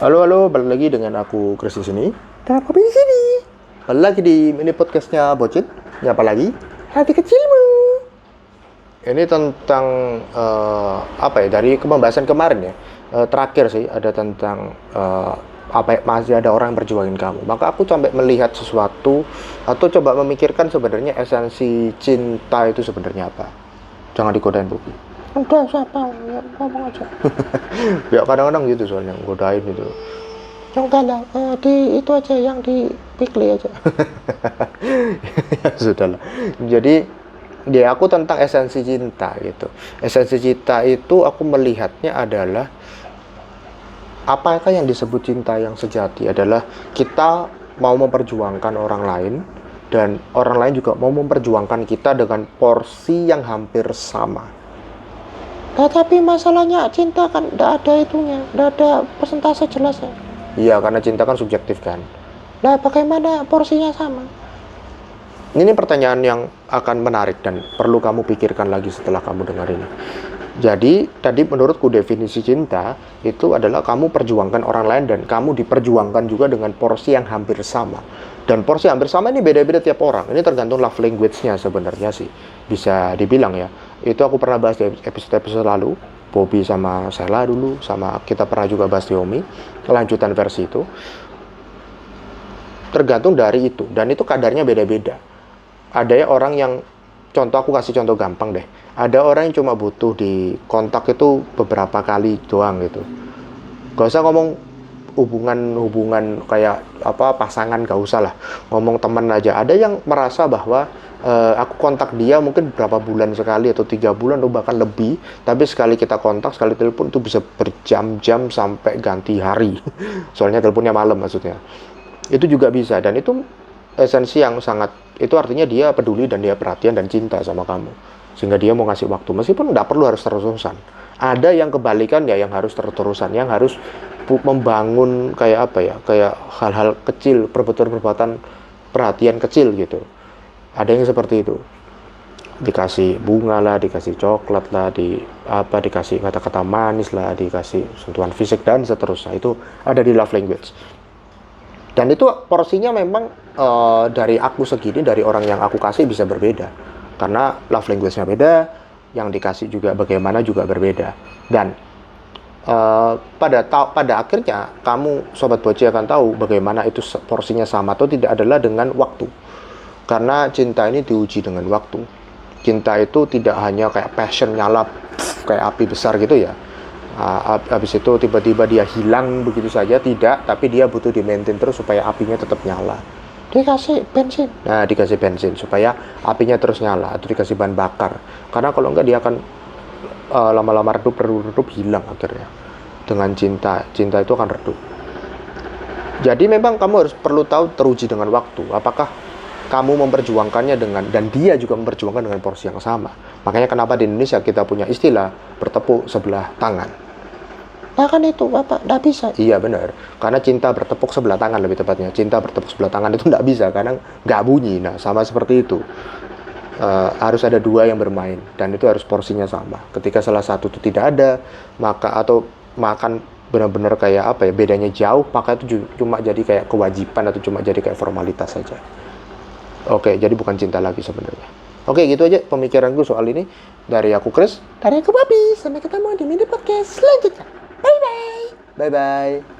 Halo, halo, balik lagi dengan aku Chris di sini. Dan aku di sini. Balik lagi di mini podcastnya Bocit. Nyapa lagi? Hati kecilmu. Ini tentang apa ya? Dari pembahasan kemarin ya. Terakhir sih ada tentang apa ya, masih ada orang yang berjuangin kamu. Maka aku sampai melihat sesuatu atau coba memikirkan sebenarnya esensi cinta itu sebenarnya apa. Jangan digodain Bobi. Udah siapa ya, ngomong aja. Ya kadang-kadang gitu soalnya godain itu. Yang lah, di itu aja yang di Pikli aja. Ya sudahlah. Jadi ya aku tentang esensi cinta gitu. Esensi cinta itu aku melihatnya adalah apakah yang disebut cinta yang sejati adalah kita mau memperjuangkan orang lain dan orang lain juga mau memperjuangkan kita dengan porsi yang hampir sama. Nah, tapi masalahnya cinta kan tidak ada itunya, tidak ada persentase jelasnya. Iya, karena cinta kan subjektif kan. Nah, bagaimana porsinya sama? Ini pertanyaan yang akan menarik dan perlu kamu pikirkan lagi setelah kamu dengar ini. Jadi, tadi menurutku definisi cinta itu adalah kamu perjuangkan orang lain dan kamu diperjuangkan juga dengan porsi yang hampir sama. Dan porsi hampir sama ini beda-beda tiap orang. Ini tergantung love language-nya sebenarnya sih. Bisa dibilang ya. Itu aku pernah bahas di episode-episode lalu. Bobby sama Sela dulu. Sama kita pernah juga bahas di Omi. Kelanjutan versi itu. Tergantung dari itu. Dan itu kadarnya beda-beda. Ada ya orang yang, contoh aku kasih contoh gampang deh. Ada orang yang cuma butuh di kontak itu beberapa kali doang gitu. Gak usah ngomong hubungan kayak apa pasangan, gak usah lah, ngomong teman aja. Ada yang merasa bahwa aku kontak dia mungkin berapa bulan sekali atau 3 bulan atau bahkan lebih, tapi sekali kita kontak, sekali telepon itu bisa berjam-jam sampai ganti hari. Soalnya teleponnya malam maksudnya. Itu juga bisa, dan itu esensi yang sangat, itu artinya dia peduli dan dia perhatian dan cinta sama kamu, sehingga dia mau ngasih waktu meskipun nggak perlu harus terus-terusan. Ada yang kebalikan ya, yang harus terus-terusan, yang harus membangun kayak apa ya, kayak hal-hal kecil, perbuatan perhatian kecil gitu. Ada yang seperti itu, dikasih bunga lah, dikasih coklat lah, dikasih kata-kata manis lah, dikasih sentuhan fisik dan seterusnya. Itu ada di love language. Dan itu porsinya memang dari aku segini, dari orang yang aku kasih bisa berbeda. Karena love language-nya beda, yang dikasih juga bagaimana juga berbeda. Dan pada akhirnya kamu Sobat Boci akan tahu bagaimana itu porsinya sama atau tidak adalah dengan waktu. Karena cinta ini diuji dengan waktu. Cinta itu tidak hanya kayak passion nyala kayak api besar gitu ya. Habis itu tiba-tiba dia hilang begitu saja, tidak, tapi dia butuh di-maintain terus supaya apinya tetap nyala. Dikasih bensin. Nah, dikasih bensin supaya apinya terus nyala, atau dikasih bahan bakar. Karena kalau enggak dia akan lama-lama redup, hilang akhirnya. Dengan cinta itu akan redup. Jadi memang kamu harus perlu tahu teruji dengan waktu. Apakah kamu memperjuangkannya dan dia juga memperjuangkan dengan porsi yang sama. Makanya kenapa di Indonesia kita punya istilah bertepuk sebelah tangan. Nah kan itu Bapak, nggak bisa. Iya benar, karena cinta bertepuk sebelah tangan lebih tepatnya. Cinta bertepuk sebelah tangan itu nggak bisa, karena nggak bunyi. Nah sama seperti itu. Harus ada dua yang bermain, dan itu harus porsinya sama. Ketika salah satu itu tidak ada, maka atau makan benar-benar kayak apa ya, bedanya jauh, maka itu cuma jadi kayak kewajiban atau cuma jadi kayak formalitas saja. Oke, jadi bukan cinta lagi sebenarnya. Oke, gitu aja pemikiranku soal ini. Dari aku Chris, dari aku Bobby. Sampai ketemu di mini podcast selanjutnya. Bye bye. Bye bye.